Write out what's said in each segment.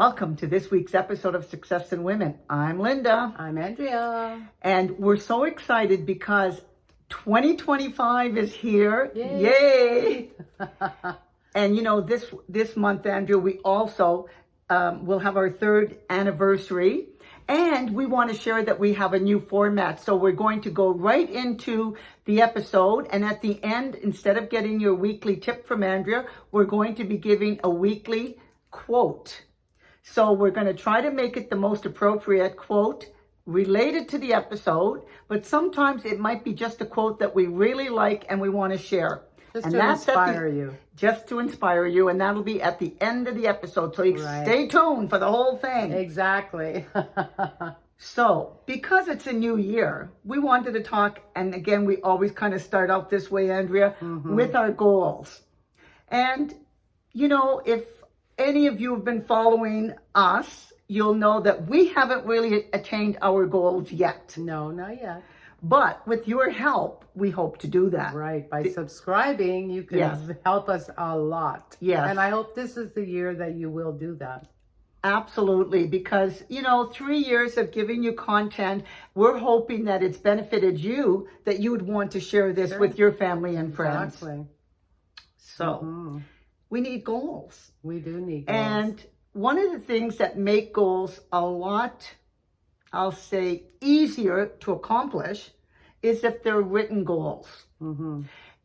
Welcome to this week's episode of Success in Women. I'm Linda. I'm Andrea. And we're so excited because 2025 is here. Yay! And you know, this month, Andrea, we also will have our third anniversary. And we want to share that we have a new format. So we're going to go right into the episode. And at the end, instead of getting your weekly tip from Andrea, we're going to be giving a weekly quote. So we're going to try to make it the most appropriate quote related to the episode. But sometimes it might be just a quote that we really like and we want to share. Just to inspire you. Just to inspire you. And that'll be at the end of the episode. So you stay tuned for the whole thing. Exactly. So, because it's a new year, we wanted to talk, and again, we always kind of start out this way, Andrea, with our goals. And, you know, if any of you have been following us, you'll know that we haven't really attained our goals yet. No, not yet. But with your help, we hope to do that. Right. By subscribing, you can help us a lot. Yes. And I hope this is the year that you will do that. Absolutely, because, you know, 3 years of giving you content, we're hoping that it's benefited you, that you would want to share this with your family and friends. Exactly. So, we need goals. We do need goals. And one of the things that make goals a lot, I'll say, easier to accomplish is if they're written goals.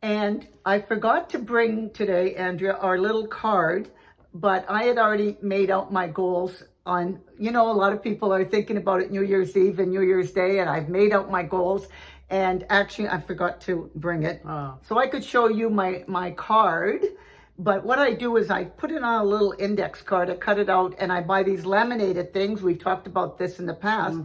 And I forgot to bring today, Andrea, our little card, but I had already made out my goals on, you know, a lot of people are thinking about it New Year's Eve and New Year's Day, and I've made out my goals. And actually, I forgot to bring it. So I could show you my card. But what I do is I put it on a little index card, I cut it out, and I buy these laminated things. We've talked about this in the past.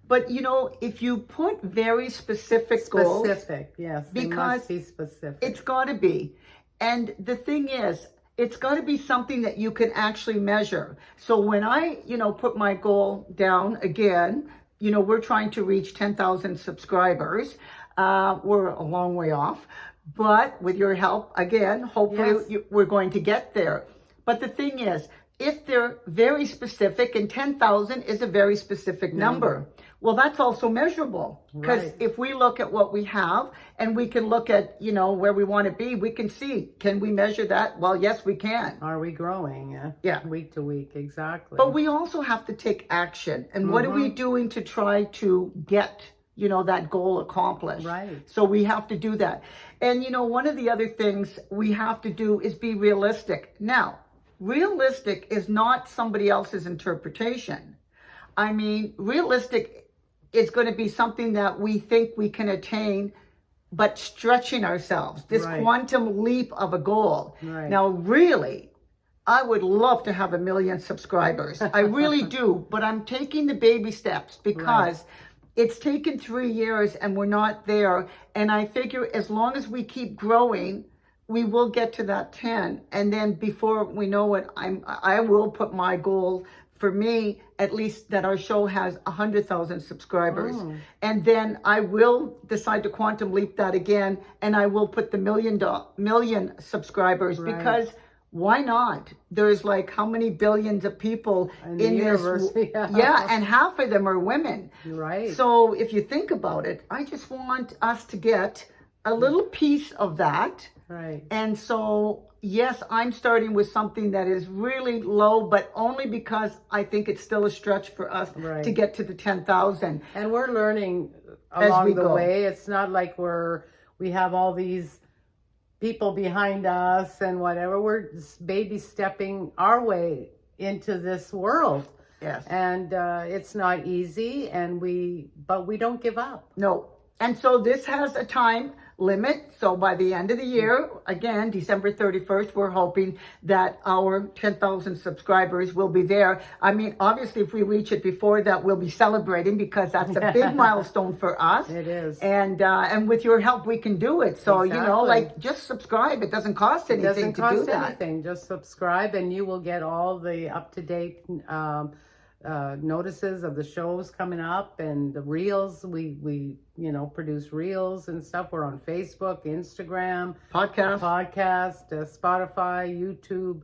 But, you know, if you put very specific goals. Specific, yes. Because must be specific. It's got to be. And the thing is, it's got to be something that you can actually measure. So when I, you know, put my goal down again, you know, we're trying to reach 10,000 subscribers. We're a long way off. But with your help, again, hopefully we're going to get there. But the thing is, if they're very specific, and 10,000 is a very specific number, well, that's also measurable. Because if we look at what we have and we can look at, you know, where we want to be, we can see, can we measure that? Well, yes, we can. Are we growing? Yeah. Week to week, exactly. But we also have to take action. And what are we doing to try to get, you know, that goal accomplished? Right. So we have to do that. And, you know, one of the other things we have to do is be realistic. Now, realistic is not somebody else's interpretation. I mean, realistic is going to be something that we think we can attain, but stretching ourselves, this quantum leap of a goal. Now, really, I would love to have 1 million subscribers. I really do. But I'm taking the baby steps because it's taken 3 years and we're not there. And I figure as long as we keep growing, we will get to that 10. And then before we know it, I will put my goal for me, at least that our show has 100,000 subscribers. And then I will decide to quantum leap that again. And I will put the million subscribers because why not? There's like how many billions of people in the universe? And half of them are women. Right. So if you think about it, I just want us to get a little piece of that. Right. And so, yes, I'm starting with something that is really low, but only because I think it's still a stretch for us to get to the 10,000. And we're learning along the way. It's not like we have all these people behind us and whatever. We're baby stepping our way into this world. Yes. And it's not easy, but we don't give up. No. And so this has a time limit. So by the end of the year, again, December 31st, we're hoping that our 10,000 subscribers will be there. I mean, obviously, if we reach it before that, we'll be celebrating because that's a big milestone for us. It is. And with your help, we can do it. So, you know, like just subscribe. It doesn't cost anything to do that. It doesn't cost anything. Just subscribe and you will get all the up-to-date notices of the shows coming up and the reels. We produce reels and stuff. We're on Facebook, Instagram, podcast, Spotify, YouTube.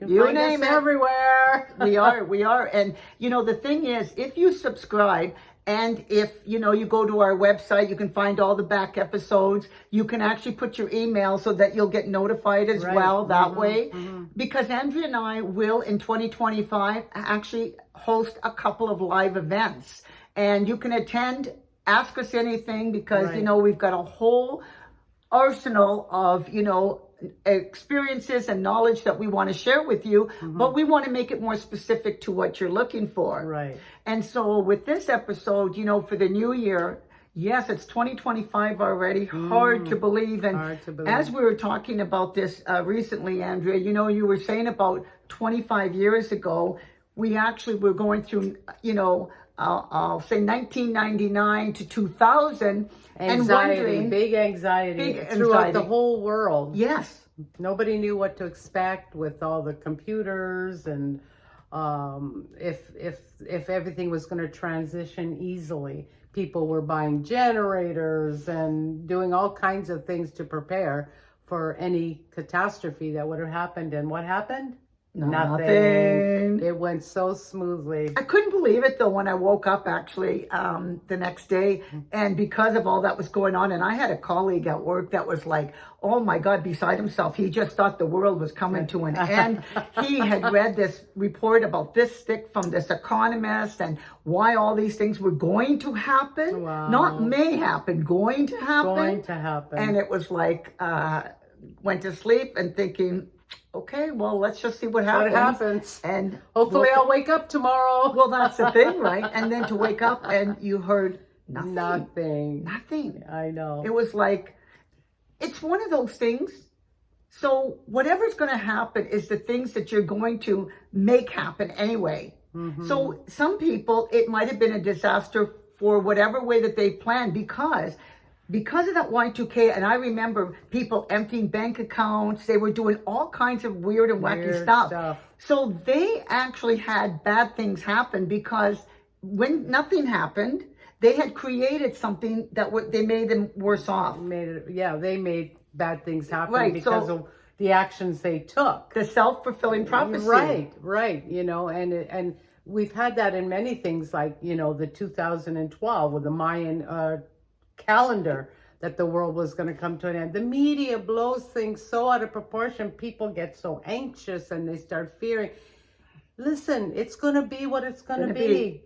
You can find us everywhere. We are. And, the thing is, if you subscribe and if, you go to our website, you can find all the back episodes. You can actually put your email so that you'll get notified as well that way. Because Andrea and I will, in 2025, actually host a couple of live events. And you can attend, ask us anything, because, we've got a whole arsenal of, experiences and knowledge that we want to share with you, but we want to make it more specific to what you're looking for. Right. And so with this episode, for the new year, yes, it's 2025 already. Hard to believe. And as we were talking about this recently, Andrea, you were saying about 25 years ago, we actually were going through, I'll say 1999 to 2000. Anxiety, big anxiety throughout the whole world. Yes. Nobody knew what to expect with all the computers, and if everything was going to transition easily. People were buying generators and doing all kinds of things to prepare for any catastrophe that would have happened. And what happened? Nothing. It went so smoothly. I couldn't believe it though when I woke up actually the next day, and because of all that was going on, and I had a colleague at work that was like, oh my God, beside himself. He just thought the world was coming to an end. He had read this report about this stick from this economist and why all these things were going to happen. Wow. Not may happen, going to happen. Going to happen. And it was like, went to sleep and thinking, okay, well, let's just see what happens. And hopefully I'll wake up tomorrow. Well, that's the thing, right? And then to wake up and you heard nothing. Nothing. I know. It was like, it's one of those things. So whatever's going to happen is the things that you're going to make happen anyway. So some people, it might have been a disaster for whatever way that they planned because of that Y2K, and I remember people emptying bank accounts, they were doing all kinds of weird and wacky stuff. So they actually had bad things happen because when nothing happened, they had created something that they made them worse off. They made bad things happen because of the actions they took. The self-fulfilling prophecy. Right. And we've had that in many things, like, the 2012 with the Mayan calendar, that the world was going to come to an end. The media blows things so out of proportion. People get so anxious and they start fearing. Listen, it's going to be what it's going to be.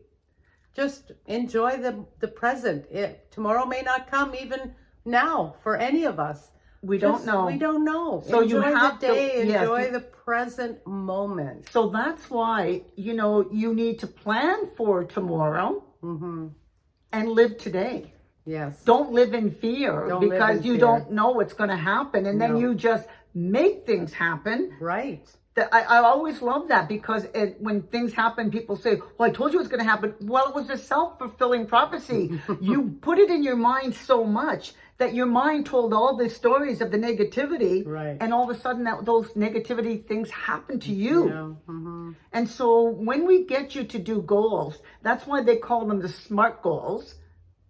Just enjoy the present. Tomorrow may not come even now for any of us. We don't know. So enjoy you have the day, enjoy the present moment. So that's why, you need to plan for tomorrow and live today. Yes. Don't live in fear because you don't know what's going to happen. And then you just make things happen. Right. I always love that because when things happen, people say, well, I told you it was going to happen. Well, it was a self-fulfilling prophecy. You put it in your mind so much that your mind told all the stories of the negativity. Right. And all of a sudden those negativity things happen to you. Yeah. And so when we get you to do goals, that's why they call them the SMART goals.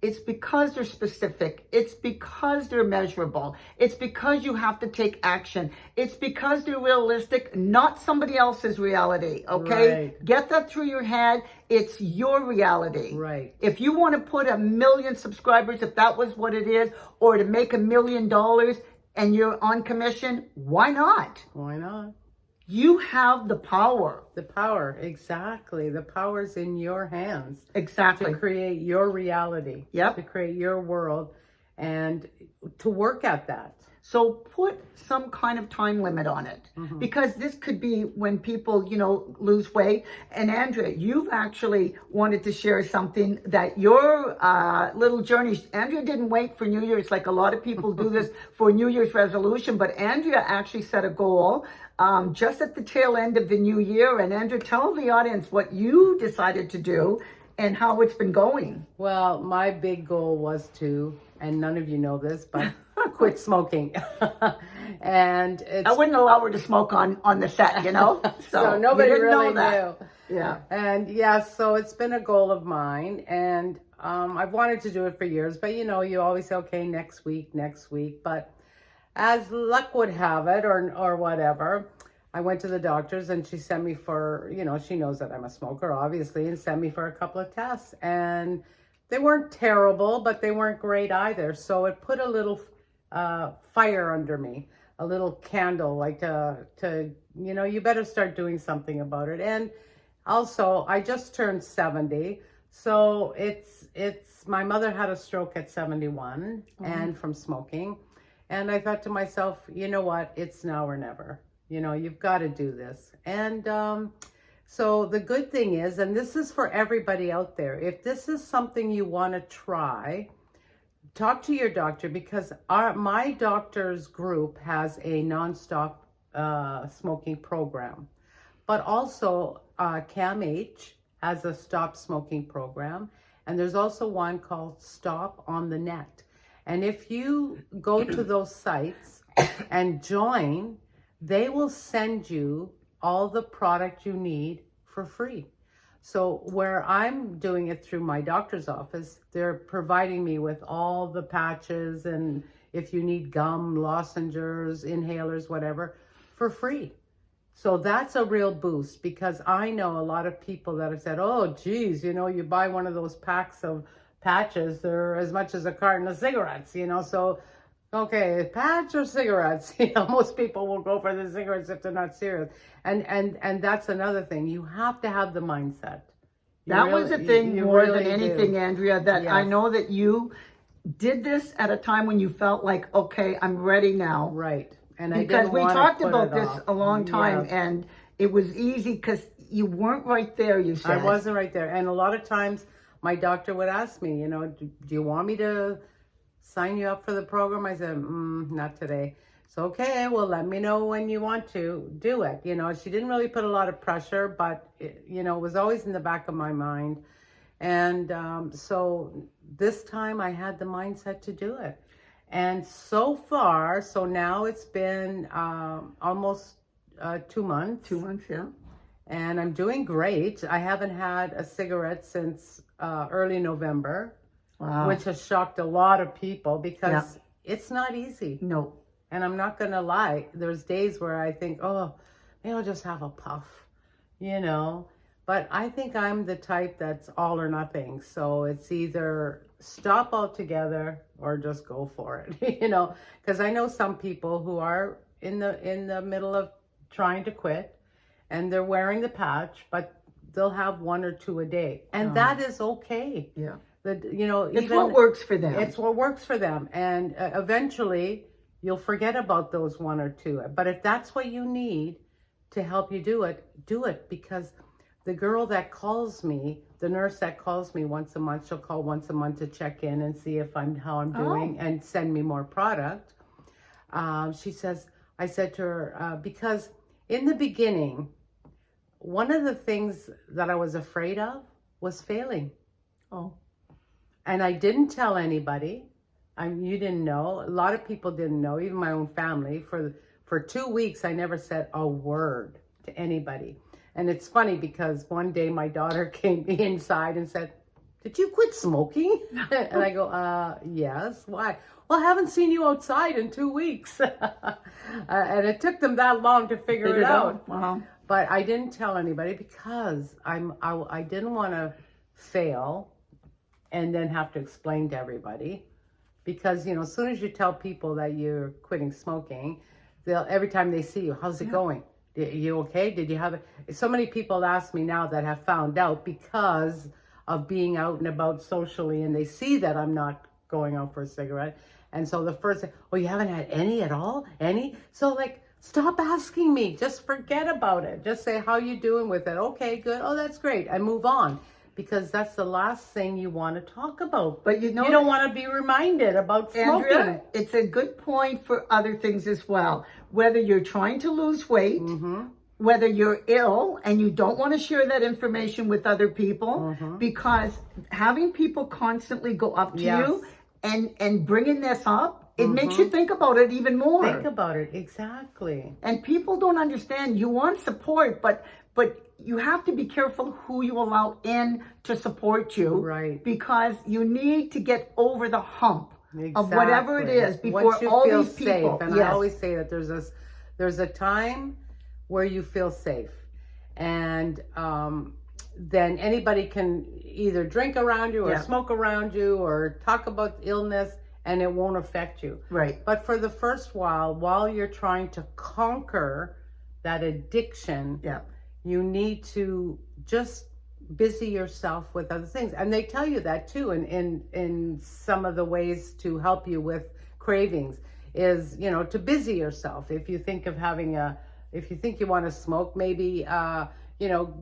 It's because they're specific. It's because they're measurable. It's because you have to take action. It's because they're realistic, not somebody else's reality, okay? Right. Get that through your head. It's your reality. Right. If you want to put 1 million subscribers, if that was what it is, or to make $1 million and you're on commission, why not? Why not? You have the power. The power, exactly. The power's in your hands. Exactly. To create your reality. Yep. To create your world and to work at that. So put some kind of time limit on it because this could be when people, lose weight. And Andrea, you've actually wanted to share something that your little journey, Andrea didn't wait for New Year's like a lot of people do this for New Year's resolution, but Andrea actually set a goal just at the tail end of the new year. And Andrea, tell the audience what you decided to do and how it's been going. Well, my big goal was to, and none of you know this, but quit smoking. And I wouldn't allow her to smoke on the set, So nobody really knew. Yeah. And so it's been a goal of mine, and I've wanted to do it for years, but you always say, okay, next week, but as luck would have it, or whatever, I went to the doctors and she sent me for, she knows that I'm a smoker, obviously, and sent me for a couple of tests. And they weren't terrible, but they weren't great either. So it put a little fire under me, a little candle, like to you better start doing something about it. And also, I just turned 70. So it's my mother had a stroke at 71 and from smoking. And I thought to myself, you know what? It's now or never. You've got to do this. And so the good thing is, and this is for everybody out there, if this is something you want to try, talk to your doctor, because my doctor's group has a nonstop smoking program. But also CAMH has a stop smoking program. And there's also one called Stop on the Net. And if you go to those sites and join, they will send you all the product you need for free. So where I'm doing it through my doctor's office, they're providing me with all the patches, and if you need gum, lozenges, inhalers, whatever, for free. So that's a real boost, because I know a lot of people that have said, oh, geez, you buy one of those packs of patches, they're as much as a carton of cigarettes, so okay, patch or cigarettes, most people will go for the cigarettes if they're not serious. And that's another thing. You have to have the mindset. That was the thing more than anything, Andrea, that Yes. I know that you did this at a time when you felt like, okay, I'm ready now. Right. And because we talked about this a long time, Yes. and it was easy because you weren't right there, you said. I wasn't right there. And a lot of times my doctor would ask me, do you want me to sign you up for the program? I said, not today. So, okay, well, let me know when you want to do it. She didn't really put a lot of pressure, but, it was always in the back of my mind. And so this time I had the mindset to do it. And so far, so now it's been almost 2 months. 2 months, yeah. And I'm doing great. I haven't had a cigarette since early November. Wow. Which has shocked a lot of people, because it's not easy. No. And I'm not going to lie. There's days where I think, oh, maybe I'll just have a puff, But I think I'm the type that's all or nothing. So it's either stop altogether or just go for it, Because I know some people who are in the middle of trying to quit, and they're wearing the patch, but they'll have 1 or 2 a day. And that is okay. Yeah. It's what works for them. It's what works for them. And eventually you'll forget about those 1 or 2. But if that's what you need to help you do it. Because the girl that calls me, the nurse that calls me once a month, she'll call once a month to check in and see if how I'm doing and send me more product. She says, I said to her, because in the beginning, one of the things that I was afraid of was failing. Oh. And I didn't tell anybody. You didn't know. A lot of people didn't know, even my own family. For 2 weeks, I never said a word to anybody. And it's funny, because one day my daughter came inside and said, did you quit smoking? And I go, yes. Why? Well, I haven't seen you outside in 2 weeks. And it took them that long to figure it out. Wow. But I didn't tell anybody, because I didn't want to fail and then have to explain to everybody. Because, as soon as you tell people that you're quitting smoking, every time they see you, how's it going? Are you okay? Did you have it? So many people ask me now that have found out because of being out and about socially, and they see that I'm not going out for a cigarette. And so the first thing, you haven't had any at all? Any? So stop asking me. Just forget about it. Just say, how you doing with it? Okay, good. Oh, that's great. And move on. Because that's the last thing you want to talk about. But you don't want to be reminded about smoking. Andrea, it's a good point for other things as well. Whether you're trying to lose weight, whether you're ill and you don't want to share that information with other people, because having people constantly go up to you and bringing this up, it makes you think about it even more. Think about it, exactly. And people don't understand. You want support, but you have to be careful who you allow in to support you. Right. Because you need to get over the hump of whatever it is before once you all feel these people. Safe. And I always say that there's a time where you feel safe. And then anybody can either drink around you or smoke around you or talk about illness, and it won't affect you. Right. But for the first while you're trying to conquer that addiction, you need to just busy yourself with other things. And they tell you that too in some of the ways to help you with cravings is, you know, to busy yourself. If you think of if you think you want to smoke, maybe, you know,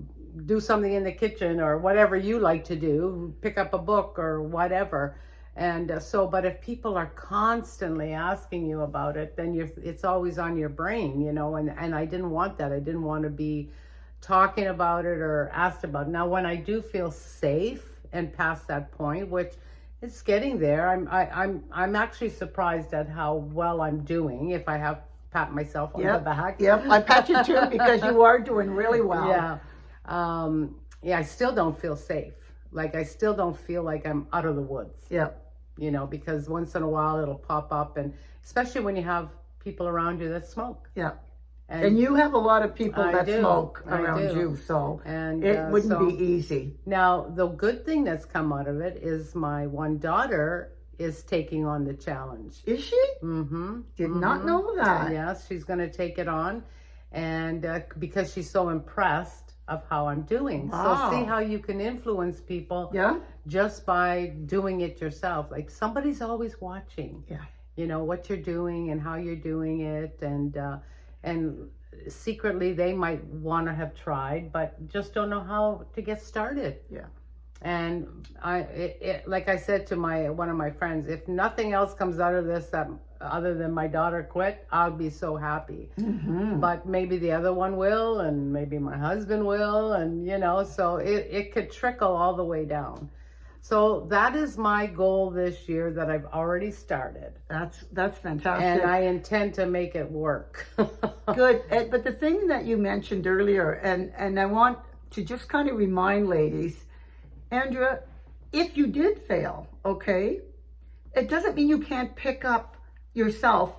do something in the kitchen or whatever you like to do, pick up a book or whatever. And but if people are constantly asking you about it, then it's always on your brain, you know, and I didn't want that. I didn't want to be talking about it or asked about it. Now, when I do feel safe and past that point, which it's getting there, I'm actually surprised at how well I'm doing. If I have pat myself on the back. Yep, I pat you too because you are doing really well. Yeah. I still don't feel safe. Like I still don't feel like I'm out of the woods. Yep. You know, because once in a while it'll pop up, and especially when you have people around you that smoke. Yeah. And you have a lot of people that smoke around you, so it wouldn't be easy. Now, the good thing that's come out of it is my one daughter is taking on the challenge. Is she? Mm-hmm. Did not know that. Yes, she's going to take it on, and because she's so impressed of how I'm doing. Wow. So see how you can influence people just by doing it yourself. Like somebody's always watching. Yeah. You know what you're doing and how you're doing it, and secretly they might want to have tried, but just don't know how to get started. Yeah. And like I said to one of my friends, if nothing else comes out of this other than my daughter quit, I'll be so happy. Mm-hmm. But maybe the other one will, and maybe my husband will, and you know, so it could trickle all the way down. So that is my goal this year that I've already started. That's fantastic. And I intend to make it work. Good. But the thing that you mentioned earlier, and I want to just kind of remind ladies, Andrea, if you did fail, okay, it doesn't mean you can't pick up yourself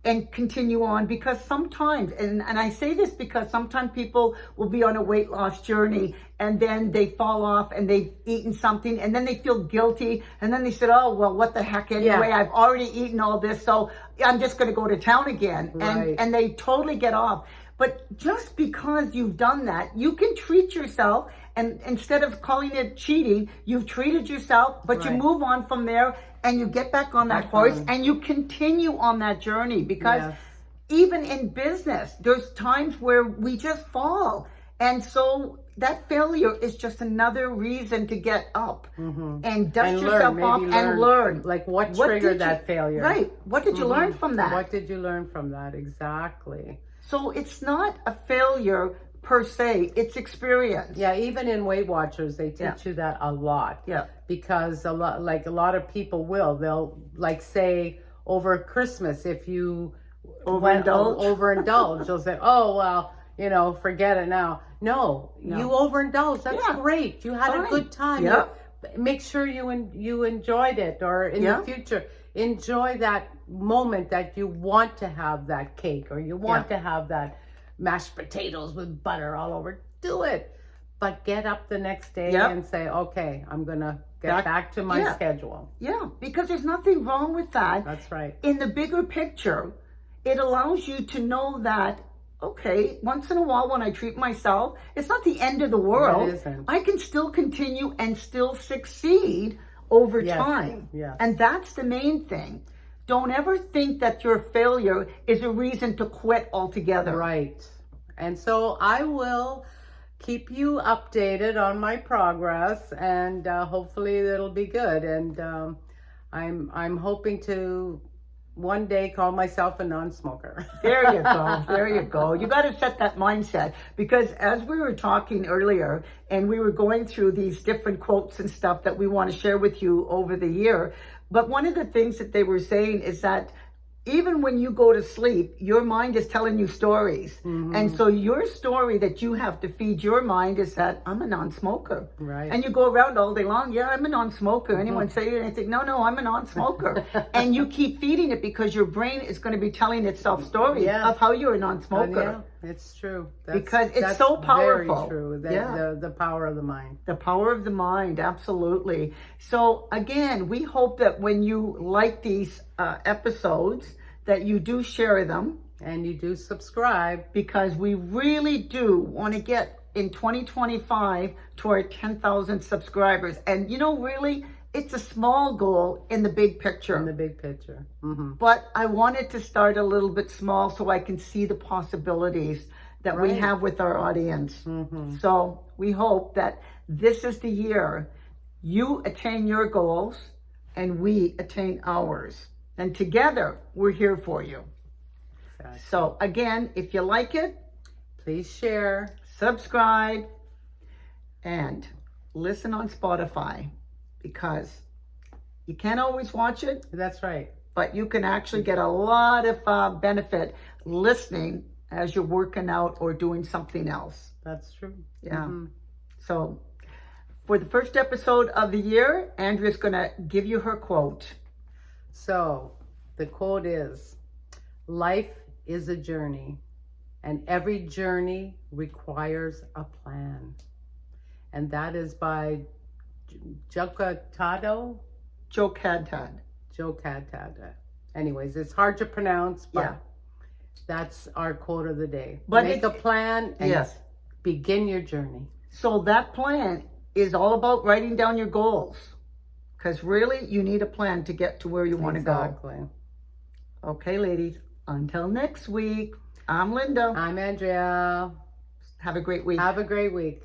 and continue on, because sometimes, and I say this because sometimes people will be on a weight loss journey and then they fall off and they've eaten something and then they feel guilty and then they said, oh, well, what the heck anyway, I've already eaten all this, so I'm just going to go to town again. Right. And they totally get off. But just because you've done that, you can treat yourself, and instead of calling it cheating, you've treated yourself, but you move on from there and you get back on that horse and you continue on that journey, because even in business, there's times where we just fall. And so that failure is just another reason to get up and dust yourself off and learn. Like what triggered that failure? Right. What did you learn from that? What did you learn from that? Exactly. So it's not a failure per se, it's experience. Yeah, even in Weight Watchers, they teach you that a lot. Yeah. Because a lot of people they'll like say over Christmas, if you overindulge, they'll say, oh, well, you know, forget it now. No, you overindulged. That's great. You had a good time. Yeah. Make sure you enjoyed it, or in the future, enjoy that moment that you want to have that cake, or you want to have that mashed potatoes with butter all over. Do it. But get up the next day and say, okay, I'm going to get back to my schedule. Yeah, because there's nothing wrong with that. That's right. In the bigger picture, it allows you to know that, okay, once in a while when I treat myself, it's not the end of the world. It isn't. I can still continue and still succeed over time. Yes. And that's the main thing. Don't ever think that your failure is a reason to quit altogether. Right. And so I will keep you updated on my progress, and hopefully it'll be good. And I'm hoping to one day call myself a non-smoker. There you go. There you go. You got to set that mindset, because as we were talking earlier and we were going through these different quotes and stuff that we want to share with you over the year, but one of the things that they were saying is that even when you go to sleep, your mind is telling you stories. And so your story that you have to feed your mind is that I'm a non-smoker. Right. And you go around all day long, I'm a non-smoker. Anyone say anything? No, I'm a non-smoker. And you keep feeding it because your brain is going to be telling itself stories of how you're a non-smoker. it's true. Because it's that's so powerful. Very true. The power of the mind. The power of the mind, absolutely. So again, we hope that when you like these episodes, that you do share them. And you do subscribe. Because we really do want to get in 2025 to our 10,000 subscribers. And really, it's a small goal in the big picture. In the big picture. Mm-hmm. But I wanted to start a little bit small so I can see the possibilities that we have with our audience. Mm-hmm. So we hope that this is the year you attain your goals and we attain ours. And together, we're here for you. Exactly. So again, if you like it, please share, subscribe, and listen on Spotify, because you can't always watch it. That's right. But you can actually get a lot of benefit listening as you're working out or doing something else. That's true. Yeah. Mm-hmm. So for the first episode of the year, Andrea's going to give you her quote. So the quote is, life is a journey, and every journey requires a plan. And that is by Joe Cadtada. Anyways, it's hard to pronounce, but that's our quote of the day. But make a plan and begin your journey. So that plan is all about writing down your goals, because really you need a plan to get to where you want to go. Exactly. Okay, ladies, until next week, I'm Linda. I'm Andrea. Have a great week. Have a great week.